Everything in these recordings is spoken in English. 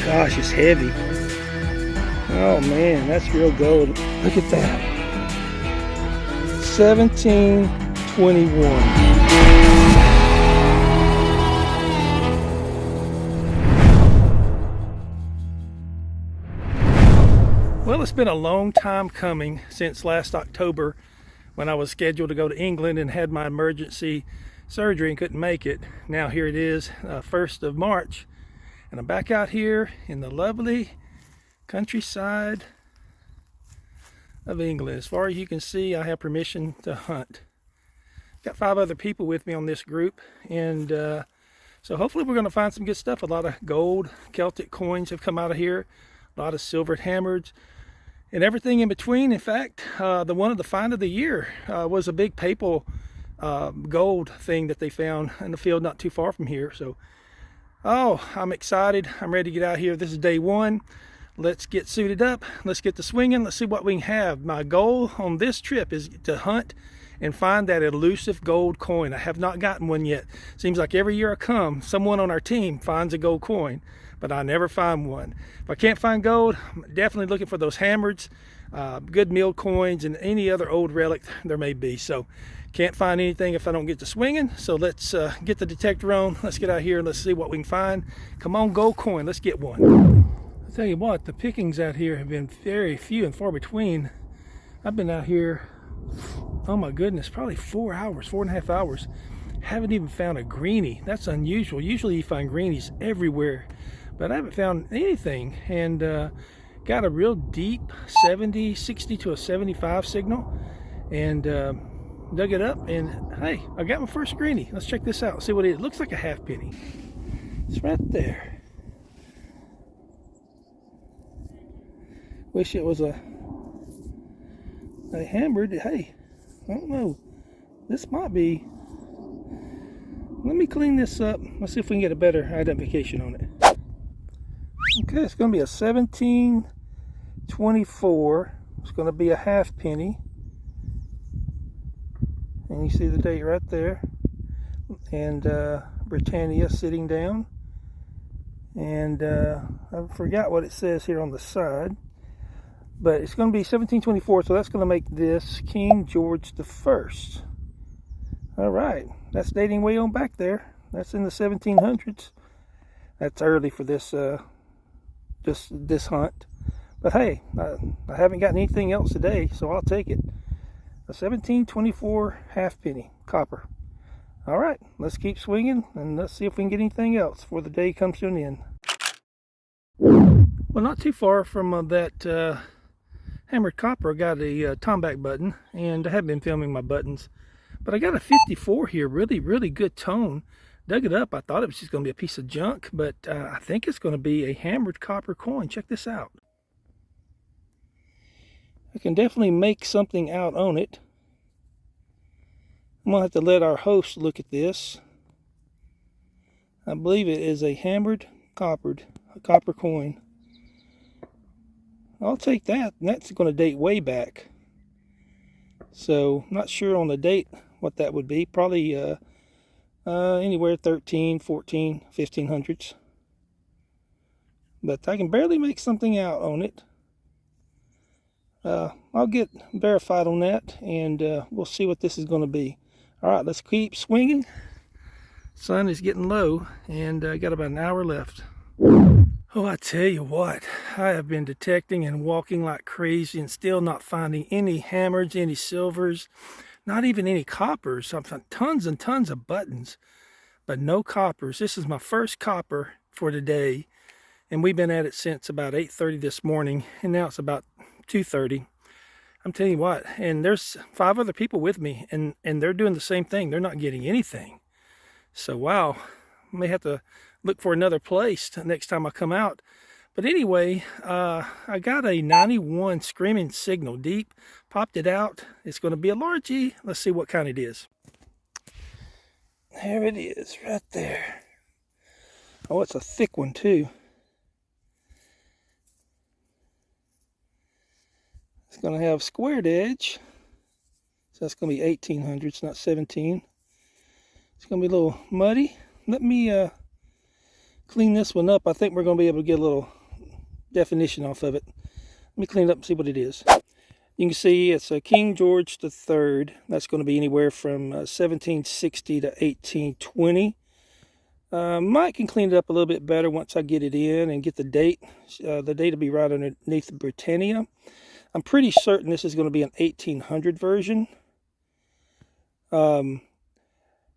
gosh, it's heavy. Oh man, that's real gold. Look at that. 1721. Well, it's been a long time coming since last October when I was scheduled to go to England and had my emergency surgery and couldn't make it. Now here it is, 1st of March, and I'm back out here in the lovely countryside of England. As far as you can see, I have permission to hunt. Got 5 other people with me on this group, and so hopefully we're going to find some good stuff. A lot of gold, Celtic coins have come out of here, a lot of silvered hammers, and everything in between. In fact, the one of the find of the year was a big papal gold thing that they found in the field not too far from here. So, oh, I'm excited. I'm ready to get out here. This is day 1. Let's get suited up. Let's get to swinging. Let's see what we can have. My goal on this trip is to hunt and find that elusive gold coin. I have not gotten one yet. Seems like every year I come, someone on our team finds a gold coin, but I never find one. If I can't find gold, I'm definitely looking for those hammers, good milled coins, and any other old relic there may be. So can't find anything if I don't get to swinging. So let's get the detector on. Let's get out here and let's see what we can find. Come on, gold coin, let's get one. I'll tell you what, the pickings out here have been very few and far between. I've been out here, oh my goodness, probably 4 hours, 4.5 hours. Haven't even found a greenie. That's unusual. Usually you find greenies everywhere, but I haven't found anything. And got a real deep 60 to a 75 signal, and dug it up, and hey, I got my first greenie. Let's check this out, see what it is. It looks like a half penny. It's right there. Wish it was a hammered. Hey, I don't know. This might be. Let me clean this up. Let's see if we can get a better identification on it. Okay, it's going to be a 1724. It's going to be a half penny. And you see the date right there. And Britannia sitting down. And I forgot what it says here on the side. But it's going to be 1724, so that's going to make this King George the First. All right, that's dating way on back there. That's in the 1700s. That's early for this this hunt. But hey, I haven't gotten anything else today, so I'll take it. A 1724 halfpenny copper. All right, let's keep swinging and let's see if we can get anything else before the day comes to an end. Well, not too far from that hammered copper, I got a tomback button, and I have been filming my buttons, but I got a 54 here, really good tone. Dug it up. I thought it was just going to be a piece of junk, but I think it's going to be a hammered copper coin. Check this out. I can definitely make something out on it. I'm going to have to let our host look at this. I believe it is a hammered copper coin. I'll take that, and that's going to date way back. So, not sure on the date what that would be. Probably anywhere 13, 14, 1500s. But I can barely make something out on it. I'll get verified on that, and we'll see what this is going to be. All right, let's keep swinging. Sun is getting low, and I got about an hour left. Oh, I tell you what, I have been detecting and walking like crazy and still not finding any hammers, any silvers, not even any coppers. I've found tons and tons of buttons, but no coppers. This is my first copper for today, and we've been at it since about 8:30 this morning, and now it's about 2:30. I'm telling you what, and there's 5 other people with me, and they're doing the same thing. They're not getting anything. So, wow, I may have to look for another place next time I come out. But anyway, I got a 91 screaming signal deep, popped it out. It's going to be a largie. Let's see what kind it is. There it is, right there. Oh, it's a thick one too. It's going to have squared edge. So that's going to be 1800s, not 17. It's going to be a little muddy. Let me clean this one up. I think we're going to be able to get a little definition off of it. Let me clean it up and see what it is. You can see it's a King George III. That's going to be anywhere from 1760 to 1820. Mike can clean it up a little bit better once I get it in and get the date. The date will be right underneath the Britannia. I'm pretty certain this is going to be an 1800 version.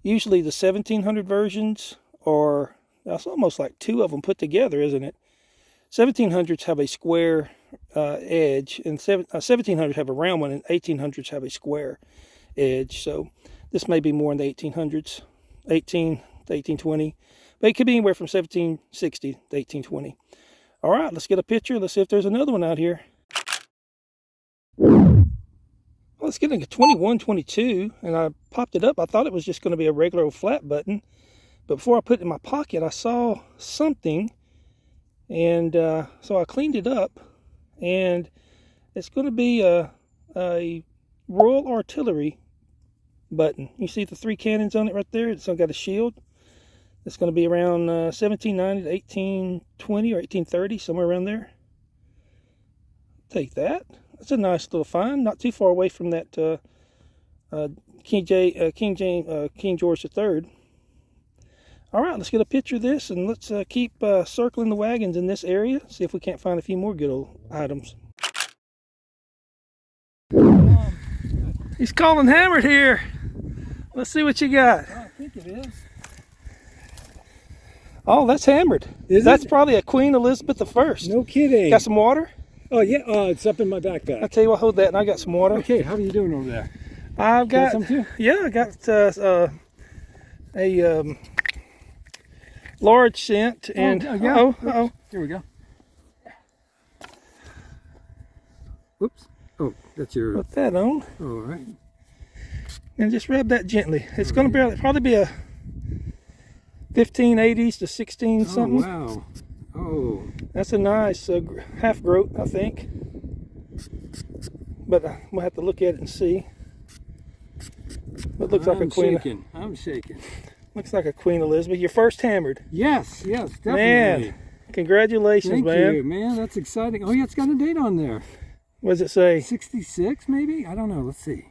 Usually the 1700 versions are, that's almost like two of them put together, isn't it? 1700s have a square edge, and 1700s have a round one, and 1800s have a square edge. So this may be more in the 1800s, 18 to 1820, but it could be anywhere from 1760 to 1820. All right, let's get a picture. Let's see if there's another one out here. Well, let's get a 2122, and I popped it up. I thought it was just going to be a regular old flat button, but before I put it in my pocket, I saw something, and so I cleaned it up, and it's going to be a Royal Artillery button. You see the 3 cannons on it right there? It's got a shield. It's going to be around 1790 to 1820 or 1830, somewhere around there. Take that. That's a nice little find, not too far away from that King George III. All right, let's get a picture of this, and let's keep circling the wagons in this area. See if we can't find a few more good old items. He's calling hammered here. Let's see what you got. I think it is. Oh, that's hammered. That's probably a Queen Elizabeth I. No kidding. Got some water? Oh, yeah. It's up in my backpack. I'll tell you what, hold that, and I got some water. Okay, how are you doing over there? I've got some too? Yeah, I got a large scent, and yeah. Here we go. Whoops. Oh, that's your. Put that on. All right. And just rub that gently. It's going to probably be a 1580s to 16 something. Oh, wow. Oh. That's a nice half groat, I think. But we'll have to look at it and see. It looks like a Queen. I'm shaking. Looks like a Queen Elizabeth. Your first hammered. Yes, definitely. Man, congratulations, Thank man. you, man. That's exciting. Oh, yeah, it's got a date on there. What does it say? 66, maybe? I don't know. Let's see.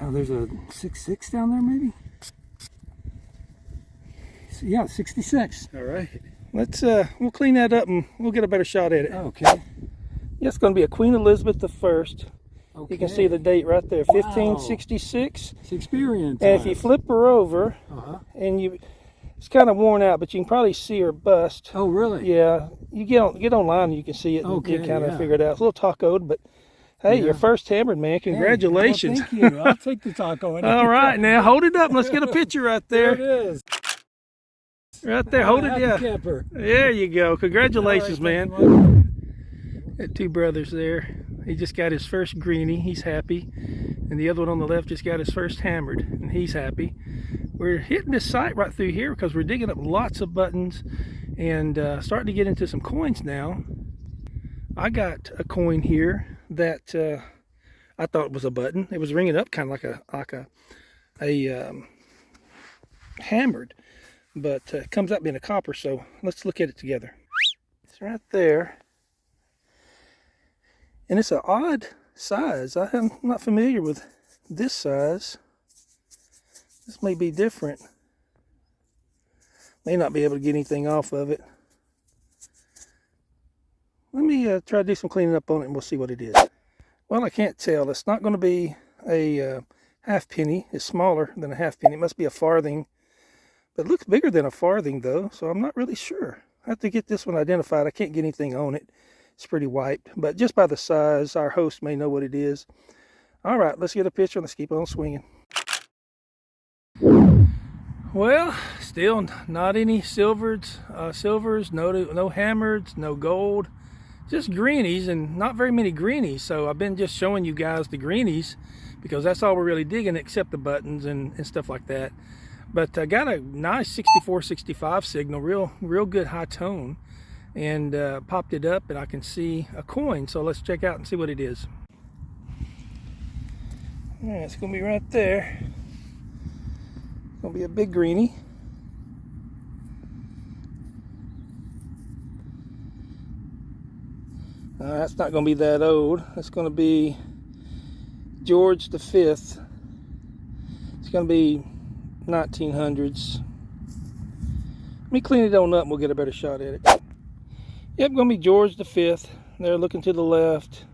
Oh, there's a 66 down there, maybe? So, yeah, 66. All right. Let's we'll clean that up and we'll get a better shot at it. Okay. Yeah, it's going to be a Queen Elizabeth I. Okay. You can see the date right there, 1566. It's experience. And if you flip her over, and it's kind of worn out, but you can probably see her bust. Oh, really? Yeah. You get online and you can see it. And you kind of figure it out. It's a little tacoed, but hey, your first hammered, man. Congratulations. Hey, well, thank you. I'll take the taco. All right, now hold it up and let's get a picture right there. There it is. Right there, hold it. Yeah. Camper. There you go. Congratulations, man. Got two brothers there. He just got his first greenie. He's happy. And the other one on the left just got his first hammered, and he's happy. We're hitting this site right through here because we're digging up lots of buttons and starting to get into some coins now. I got a coin here that I thought was a button. It was ringing up kind of like a hammered, but it comes out being a copper. So let's look at it together. It's right there. And it's an odd size. I'm not familiar with this size. This may be different. May not be able to get anything off of it. Let me try to do some cleaning up on it and we'll see what it is. Well, I can't tell. It's not going to be a half penny. It's smaller than a half penny. It must be a farthing. But it looks bigger than a farthing though, so I'm not really sure. I have to get this one identified. I can't get anything on it. It's pretty wiped, but just by the size, our host may know what it is. All right, let's get a picture and let's keep on swinging. Well, still not any silvers, no hammered, no gold, just greenies, and not very many greenies. So I've been just showing you guys the greenies because that's all we're really digging, except the buttons and stuff like that. But I got a nice 64-65 signal, real good high tone. And popped it up and I can see a coin, so let's check out and see what it is. All right, it's gonna be right there. It's gonna be a big greenie. That's not going to be that old. That's going to be George V. It's going to be 1900s. Let me clean it on up and we'll get a better shot at it. Yep, going to be George V. There, looking to the left.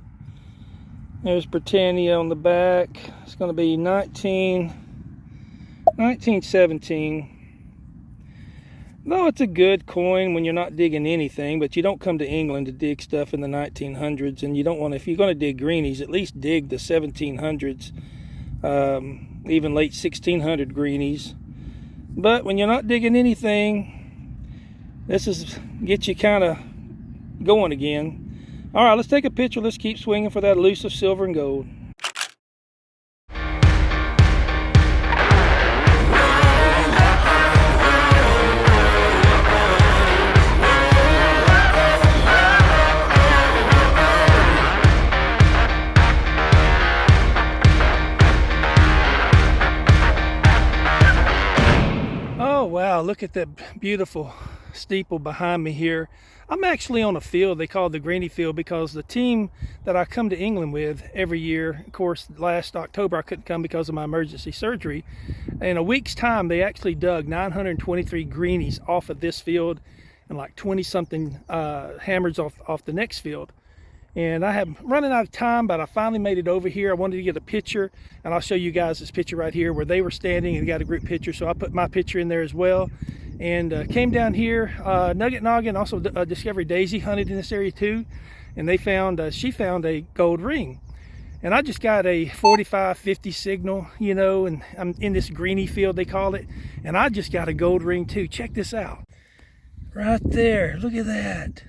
There's Britannia on the back. It's going to be 1917. Though it's a good coin when you're not digging anything, but you don't come to England to dig stuff in the 1900s, and you don't want to, if you're going to dig greenies, at least dig the 1700s, even late 1600 greenies. But when you're not digging anything, this is get you kind of going again. All right, let's take a picture. Let's keep swinging for that elusive silver and gold. Oh wow, look at that beautiful steeple behind me here. I'm actually on a field they call the Greeny Field because the team that I come to England with every year, of course last October I couldn't come because of my emergency surgery. In a week's time they actually dug 923 greenies off of this field and like 20 something hammers off the next field. And I am running out of time, but I finally made it over here. I wanted to get a picture, and I'll show you guys this picture right here where they were standing and got a group picture. So I put my picture in there as well. And came down here. Nugget Noggin, also Discovery Daisy hunted in this area too. And they found, she found a gold ring. And I just got a 45-50 signal, you know, and I'm in this greeny field, they call it. And I just got a gold ring too. Check this out. Right there, look at that.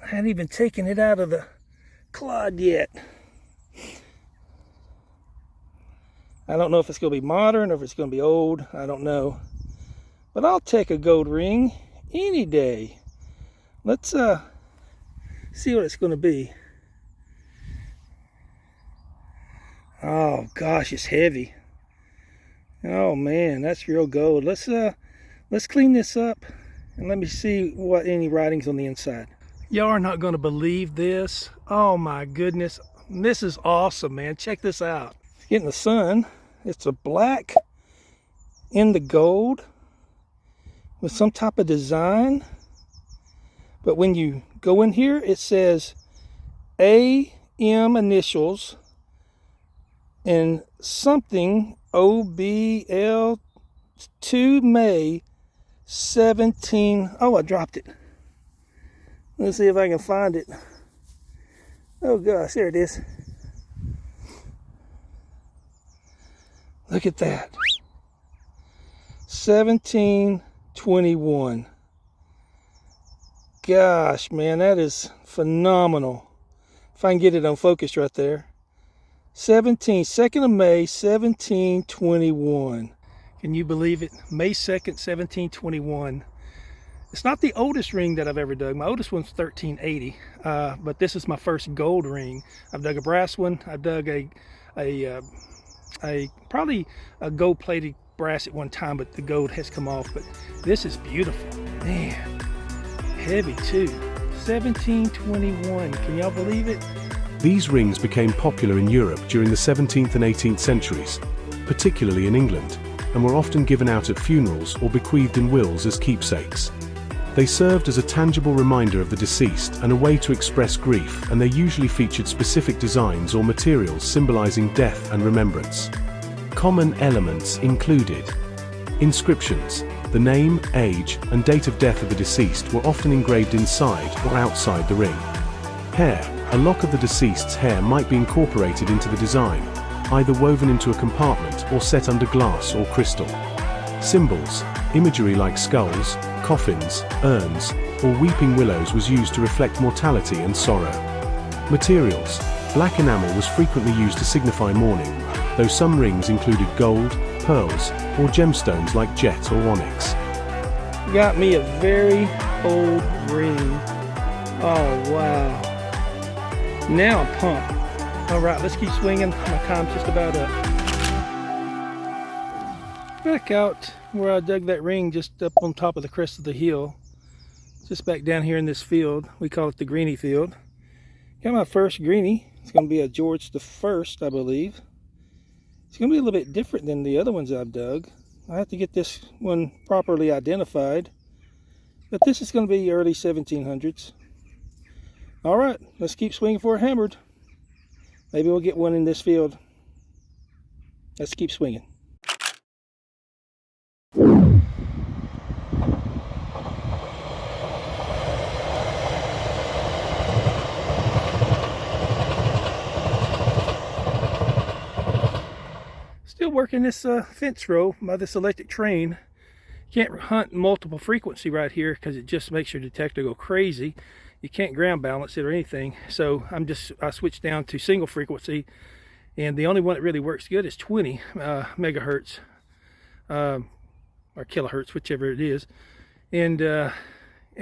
I hadn't even taken it out of the clod yet. I don't know if it's going to be modern or if it's going to be old. I don't know. But I'll take a gold ring any day. Let's see what it's going to be. Oh gosh, it's heavy. Oh man, that's real gold. Let's clean this up and let me see what any writing's on the inside. Y'all are not going to believe this. Oh my goodness. This is awesome, man. Check this out. Getting the sun. It's a black in the gold with some type of design. But when you go in here, it says AM initials and something OBL 2 May 17. Oh, I dropped it. Let's see if I can find it. Oh gosh, there it is. Look at that. 1721. Gosh, man, that is phenomenal. If I can get it on focus right there. 2nd of May, 1721. Can you believe it? May 2nd, 1721. It's not the oldest ring that I've ever dug. My oldest one's 1380, but this is my first gold ring. I've dug a brass one. I've dug probably a gold-plated brass at one time, but the gold has come off. But this is beautiful, man. Heavy too. 1721. Can y'all believe it? These rings became popular in Europe during the 17th and 18th centuries, particularly in England, and were often given out at funerals or bequeathed in wills as keepsakes. They served as a tangible reminder of the deceased and a way to express grief, and they usually featured specific designs or materials symbolizing death and remembrance. Common elements included inscriptions. The name, age, and date of death of the deceased were often engraved inside or outside the ring. Hair. A lock of the deceased's hair might be incorporated into the design, either woven into a compartment or set under glass or crystal. Symbols. Imagery like skulls, coffins, urns, or weeping willows was used to reflect mortality and sorrow. Materials. Black enamel was frequently used to signify mourning, though some rings included gold, pearls, or gemstones like jet or onyx. Got me a very old ring. Oh wow. Now I'm pumped. All right, let's keep swinging. My time's just about up. Back out where I dug that ring, just up on top of the crest of the hill. Just back down here in this field. We call it the greenie field. Got my first greenie. It's going to be a George the First, I believe. It's going to be a little bit different than the other ones I've dug. I have to get this one properly identified. But this is going to be early 1700s. Alright, let's keep swinging for a hammered. Maybe we'll get one in this field. Let's keep swinging. Still working this fence row by this electric train. Can't hunt multiple frequency right here because it just makes your detector go crazy. You can't ground balance it or anything. So I switched down to single frequency, and the only one that really works good is 20 megahertz or kilohertz, whichever it is. And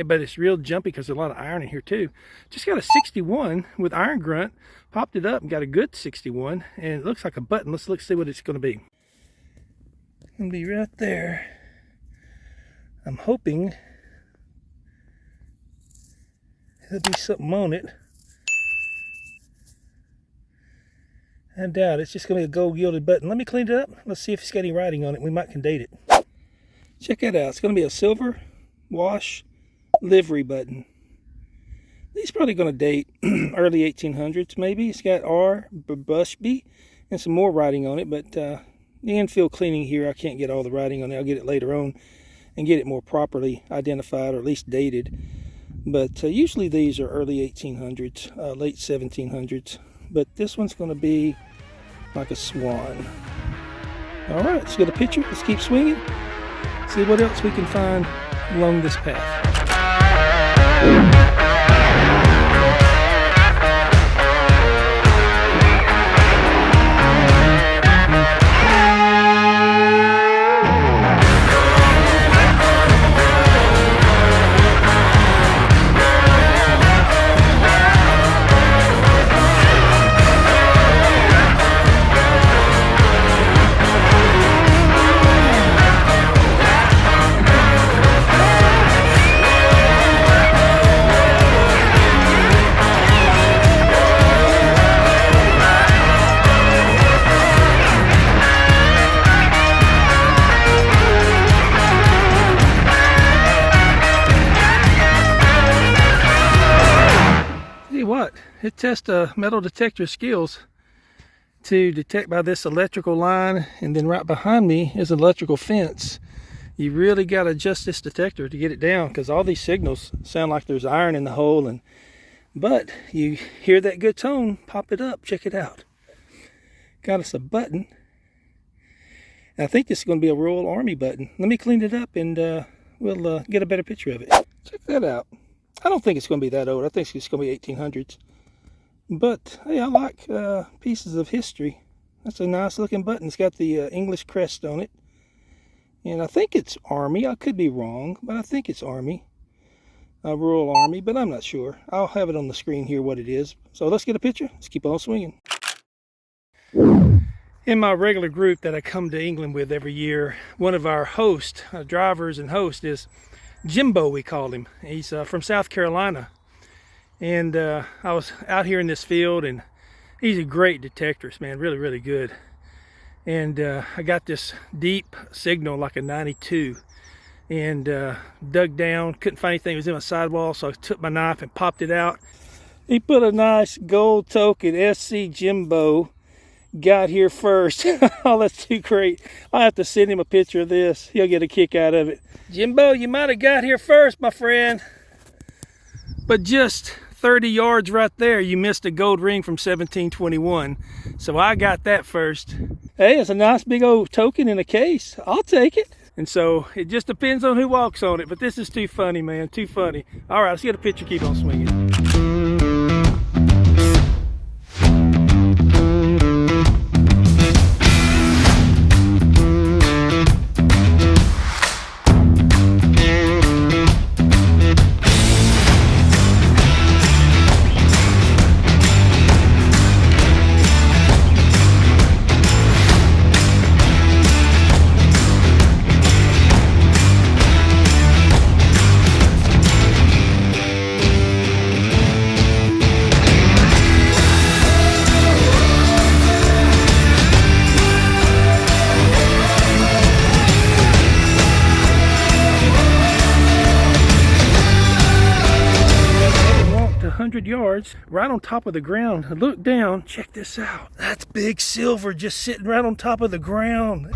but it's real jumpy because there's a lot of iron in here too. Just got a 61 with iron grunt, popped it up and got a good 61, and it looks like a button. Let's see what it's going to be. It's going to be right there. I'm hoping there'll be something on it. I doubt it's just going to be a gold gilded button. Let me clean it up. Let's see if it's got any writing on it. We might can date it. Check that out. It's going to be a silver wash livery button. These probably going to date early 1800s maybe. It's got R, Bushby, and some more writing on it. But the infield cleaning here, I can't get all the writing on it. I'll get it later on and get it more properly identified, or at least dated. But usually these are early 1800s, late 1700s. But this one's going to be like a swan. All right, let's get a picture. Let's keep swinging. See what else we can find along this path. It tests metal detector skills to detect by this electrical line, and then right behind me is an electrical fence. You really got to adjust this detector to get it down, because all these signals sound like there's iron in the hole. But you hear that good tone, pop it up, check it out. Got us a button. And I think this is going to be a Royal Army button. Let me clean it up and we'll get a better picture of it. Check that out. I don't think it's going to be that old. I think it's going to be 1800s. But hey, I like pieces of history. That's a nice looking button. It's got the English crest on it. And I think it's Army. I could be wrong, but I think it's Army. Royal Army, but I'm not sure. I'll have it on the screen here what it is. So let's get a picture. Let's keep on swinging. In my regular group that I come to England with every year, one of our hosts, drivers and hosts, is Jimbo, we call him. He's from South Carolina. And I was out here in this field, and he's a great detectorist, man, really, really good. And I got this deep signal, like a 92, and dug down, couldn't find anything. It was in my sidewall, so I took my knife and popped it out. He put a nice gold token, SC Jimbo, got here first. Oh, that's too great. I'll have to send him a picture of this. He'll get a kick out of it. Jimbo, you might have got here first, my friend. But just 30 yards right there, you missed a gold ring from 1721. So I got that first. Hey, it's a nice big old token in a case. I'll take it. And so it just depends on who walks on it. But this is too funny, man. Too funny. All right, let's get a picture. Keep on swinging. 100 yards, right on top of the ground. I look down, check this out. That's big silver just sitting right on top of the ground.